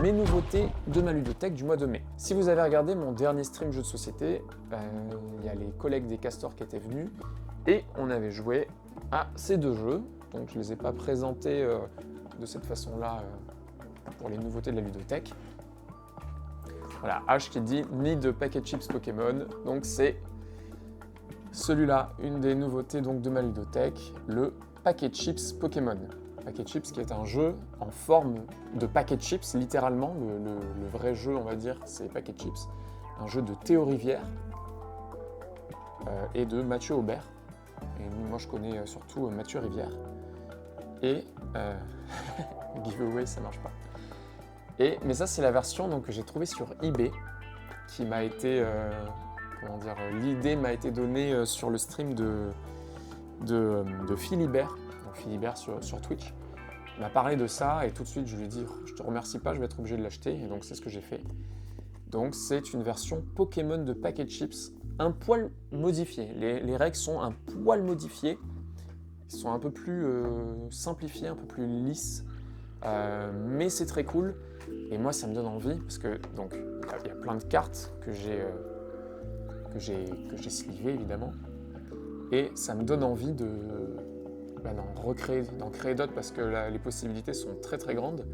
mes nouveautés de ma ludothèque du mois de mai. Si vous avez regardé mon dernier stream jeu de société, il y a les collègues des castors qui étaient venus et on avait joué à ces deux jeux. Donc je ne les ai pas présentés de cette façon-là pour les nouveautés de la ludothèque. Voilà, H qui dit Need Packet Chips Pokémon. Donc c'est celui-là, une des nouveautés donc, de ma ludothèque, le Packet Chips Pokémon. Packet Chips qui est un jeu en forme de Packet Chips, littéralement. Le vrai jeu, on va dire, c'est Packet Chips. Un jeu de Théo Rivière et de Mathieu Aubert. Et moi, je connais surtout Mathieu Rivière. Et giveaway, ça marche pas. Mais ça, c'est la version donc, que j'ai trouvée sur eBay, qui m'a été, l'idée m'a été donnée sur le stream de Philibert. Donc Philibert sur Twitch. Il m'a parlé de ça et tout de suite, je lui ai dit, je te remercie pas, je vais être obligé de l'acheter. Et donc, c'est ce que j'ai fait. Donc, c'est une version Pokémon de Packet Chips, un poil modifié. Les règles sont un poil modifiées. Ils sont un peu plus simplifiés, un peu plus lisses. Mais c'est très cool. Et moi, ça me donne envie parce que donc il y a plein de cartes que j'ai slivées évidemment. Et ça me donne envie d'en créer d'autres parce que les possibilités sont très très grandes.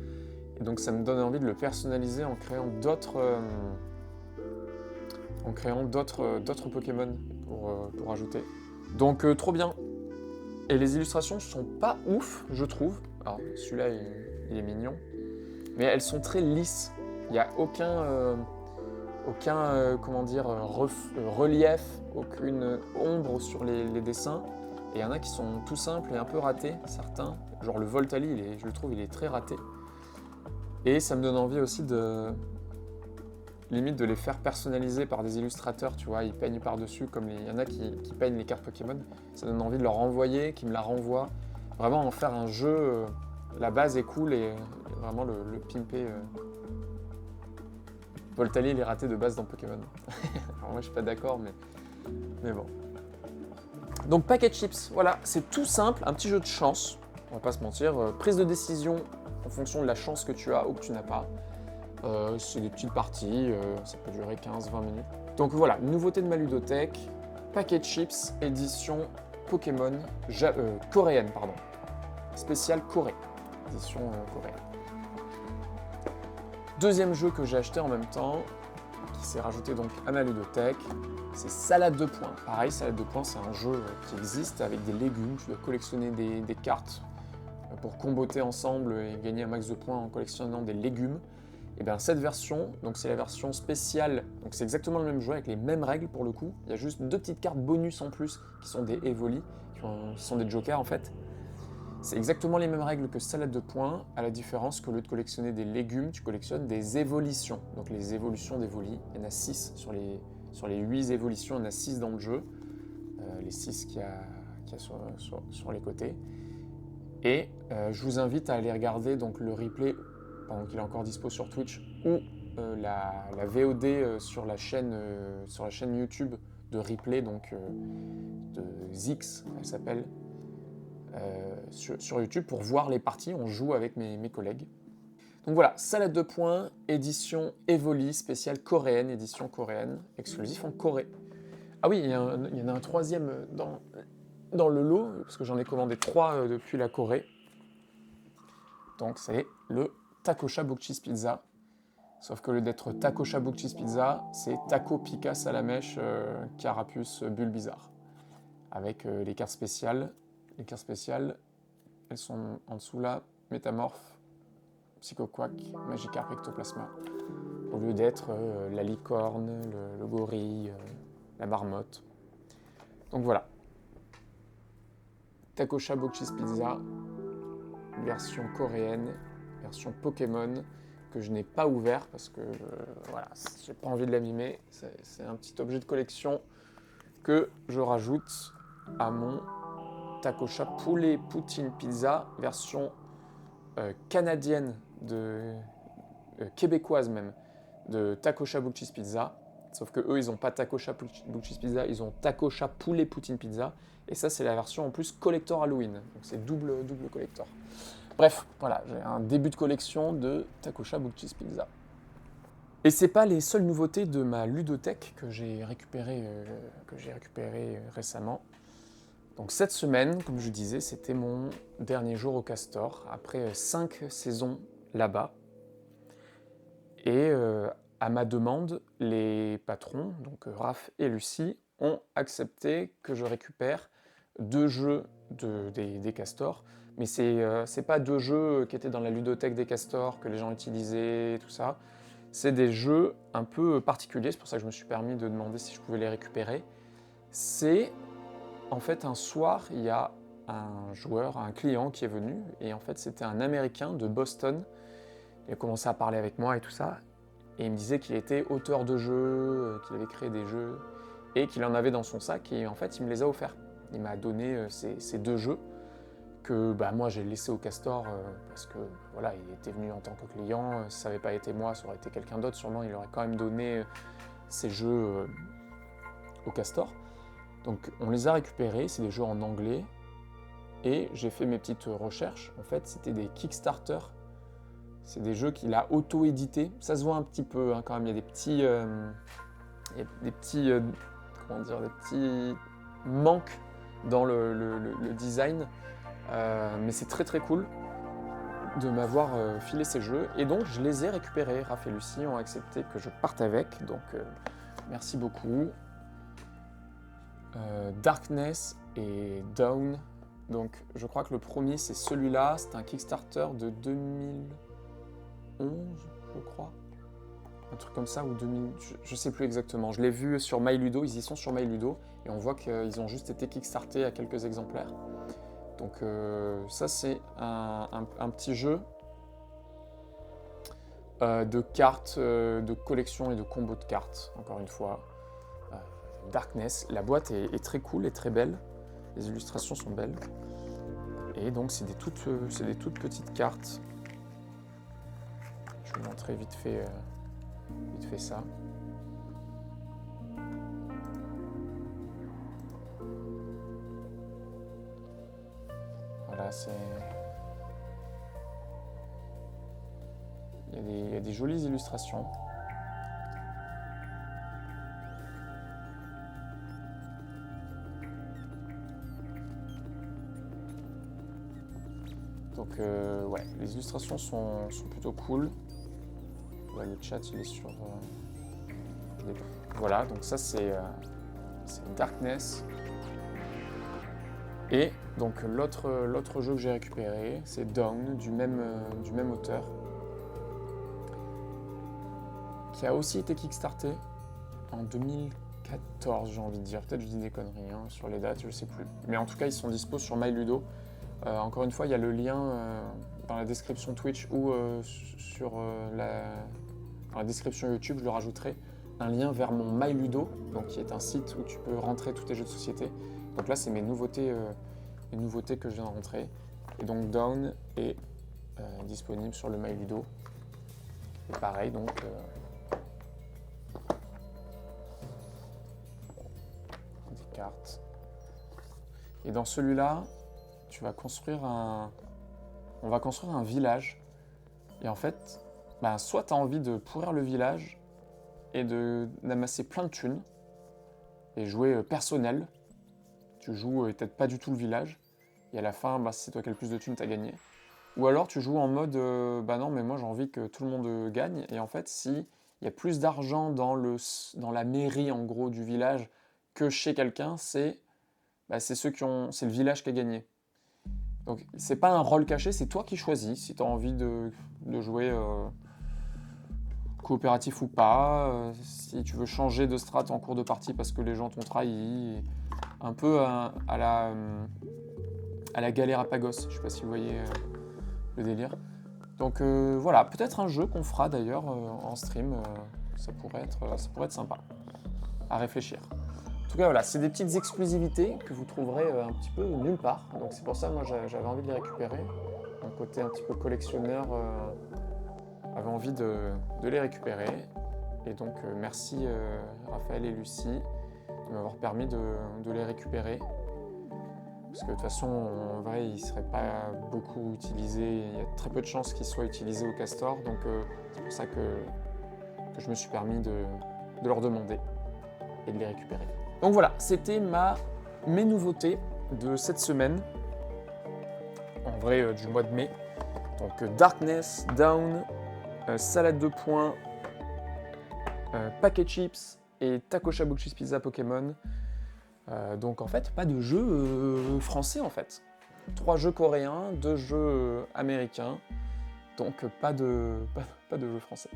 Et donc ça me donne envie de le personnaliser en créant d'autres Pokémon pour ajouter. Donc trop bien. Et les illustrations sont pas ouf, je trouve. Alors celui-là, il est mignon. Mais elles sont très lisses. Il n'y a aucun relief, aucune ombre sur les dessins. Et il y en a qui sont tout simples et un peu ratés, certains. Genre le Voltali, je le trouve, il est très raté. Et ça me donne envie aussi de les faire personnaliser par des illustrateurs, tu vois, ils peignent par-dessus, comme il y en a qui peignent les cartes Pokémon. Ça donne envie de leur envoyer, qu'ils me la renvoient. Vraiment en faire un jeu, la base est cool et vraiment le pimper. Voltali, il est raté de base dans Pokémon. Alors moi, je suis pas d'accord, mais bon. Donc, Packet Chips, voilà, c'est tout simple, un petit jeu de chance, on va pas se mentir. Prise de décision en fonction de la chance que tu as ou que tu n'as pas. C'est des petites parties, ça peut durer 15-20 minutes. Donc voilà, nouveauté de ma ludothèque, Packet Chips, édition Pokémon coréenne, pardon. Spéciale Corée, édition coréenne. Deuxième jeu que j'ai acheté en même temps, qui s'est rajouté donc à ma ludothèque, c'est Salade de points. Pareil, Salade de points, c'est un jeu qui existe avec des légumes. Tu dois collectionner des cartes pour comboter ensemble et gagner un max de points en collectionnant des légumes. Et bien cette version, donc c'est la version spéciale, donc c'est exactement le même jeu avec les mêmes règles pour le coup. Il y a juste deux petites cartes bonus en plus qui sont des Evoli, qui sont des jokers en fait. C'est exactement les mêmes règles que Salade de points, à la différence qu'au lieu de collectionner des légumes, tu collectionnes des évolutions. Donc les évolutions d'Evoli, il y en a 6 sur les 8 évolutions, il y en a 6 dans le jeu. Les 6 qu'il y a sur les côtés. Et je vous invite à aller regarder donc, le replay pendant qu'il est encore dispo sur Twitch ou la VOD sur la chaîne YouTube de replay, donc de Zix, elle s'appelle. Sur YouTube pour voir les parties, on joue avec mes collègues. Donc voilà, Salade de points, édition Evoli, spéciale coréenne, édition coréenne, exclusif en Corée. Ah oui, il y en a un troisième dans le lot, parce que j'en ai commandé 3 depuis la Corée. Donc c'est le Takosha Book Cheese Pizza. Sauf que au lieu d'être Takosha Book Cheese Pizza, c'est Taco Pika Salamèche Carapuce Bulle Bizarre. Avec les cartes spéciales. Les cartes spéciales, elles sont en dessous là, Métamorphe, Psychoquack, Magikarp, Ectoplasma. Au lieu d'être la licorne, le gorille, la marmotte. Donc voilà. Takosha Book Cheese Pizza, version coréenne, version Pokémon, que je n'ai pas ouvert parce que voilà, j'ai pas envie de l'abîmer. C'est un petit objet de collection que je rajoute à mon Takosha Poulet Poutine Pizza, version canadienne, québécoise même, de Takosha Book Cheese Pizza. Sauf que eux, ils n'ont pas Takosha Book Cheese Pizza, ils ont Takosha Poulet Poutine Pizza. Et ça, c'est la version en plus collector Halloween. Donc c'est double collector. Bref, voilà, j'ai un début de collection de Takusha Book Cheese Pizza. Et c'est pas les seules nouveautés de ma ludothèque que j'ai récupéré récemment. Donc cette semaine, comme je disais, c'était mon dernier jour au Castor, après 5 saisons là-bas. Et à ma demande, les patrons, donc Raph et Lucie, ont accepté que je récupère 2 jeux des castors. Mais c'est pas 2 jeux qui étaient dans la ludothèque des castors, que les gens utilisaient, tout ça. C'est des jeux un peu particuliers, c'est pour ça que je me suis permis de demander si je pouvais les récupérer. C'est en fait un soir, il y a un client qui est venu, et en fait c'était un Américain de Boston. Il a commencé à parler avec moi et tout ça, et il me disait qu'il était auteur de jeux, qu'il avait créé des jeux, et qu'il en avait dans son sac, et en fait il me les a offerts. Il m'a donné ces 2 jeux, que moi j'ai laissé au Castor, parce que voilà, il était venu en tant que client, si ça n'avait pas été moi, ça aurait été quelqu'un d'autre, sûrement il aurait quand même donné ces jeux au Castor. Donc on les a récupérés, c'est des jeux en anglais, et j'ai fait mes petites recherches. En fait, c'était des Kickstarter. C'est des jeux qu'il a auto-édités. Ça se voit un petit peu quand même. Il y a des petits, des petits manques dans le design, mais c'est très très cool de m'avoir filé ces jeux. Et donc je les ai récupérés. Raph et Lucie ont accepté que je parte avec. Donc merci beaucoup. Darkness et Dawn. Donc je crois que le premier c'est celui-là, c'est un Kickstarter de 2011 je crois, un truc comme ça, ou 2000, je sais plus exactement. Je l'ai vu sur MyLudo, ils y sont sur MyLudo, et on voit qu'ils ont juste été kickstartés à quelques exemplaires. Donc ça c'est un petit jeu de cartes, de collection et de combos de cartes, encore une fois. Darkness, la boîte est très cool et très belle, les illustrations sont belles, et donc c'est des toutes petites cartes. Je vais vous montrer vite fait ça. Voilà, il y a des jolies illustrations. Donc ouais, les illustrations sont plutôt cool. Ouais, le chat il est sur... Voilà, donc ça c'est Darkness. Et donc l'autre jeu que j'ai récupéré, c'est Dawn, du même auteur, qui a aussi été kickstarté en 2014, j'ai envie de dire. Peut-être je dis des conneries sur les dates, je sais plus. Mais en tout cas, ils sont dispo sur MyLudo. Encore une fois, il y a le lien dans la description Twitch ou dans la description YouTube, je le rajouterai, un lien vers mon MyLudo, donc qui est un site où tu peux rentrer tous tes jeux de société. Donc là, c'est mes nouveautés que je viens de rentrer. Et donc Dawn est disponible sur le MyLudo. Et pareil, donc des cartes. Et dans celui-là, on va construire un village. Et en fait, soit tu as envie de pourrir le village et d'amasser plein de thunes et jouer personnel. Tu joues peut-être pas du tout le village. Et à la fin, si c'est toi qui as le plus de thunes, tu as gagné. Ou alors tu joues en mode, non, mais moi j'ai envie que tout le monde gagne. Et en fait, s'il y a plus d'argent dans la mairie, en gros, du village que chez quelqu'un, c'est le village qui a gagné. Donc c'est pas un rôle caché, c'est toi qui choisis si tu as envie de jouer coopératif ou pas, si tu veux changer de strat en cours de partie parce que les gens t'ont trahi, un peu à la Galérapagos, je sais pas si vous voyez le délire. Donc voilà, peut-être un jeu qu'on fera d'ailleurs en stream, ça pourrait être sympa à réfléchir. En tout cas, voilà, c'est des petites exclusivités que vous trouverez un petit peu nulle part. Donc c'est pour ça, moi, j'avais envie de les récupérer. Mon côté un petit peu collectionneur avait envie de les récupérer. Et donc, merci Raphaël et Lucie de m'avoir permis de les récupérer. parce que de toute façon, en vrai, il ne serait pas beaucoup utilisé, il y a très peu de chances qu'il soit utilisé au Castor, donc c'est pour ça que je me suis permis de leur demander et de les récupérer. Donc voilà, c'était mes nouveautés de cette semaine, en vrai du mois de mai. Donc Darkness, Down, Salade de poing, Packet Chips et Taco Shabu Cheese Pizza Pokémon. Donc en fait, pas de jeux français en fait. 3 jeux coréens, 2 jeux américains, donc pas de jeux français.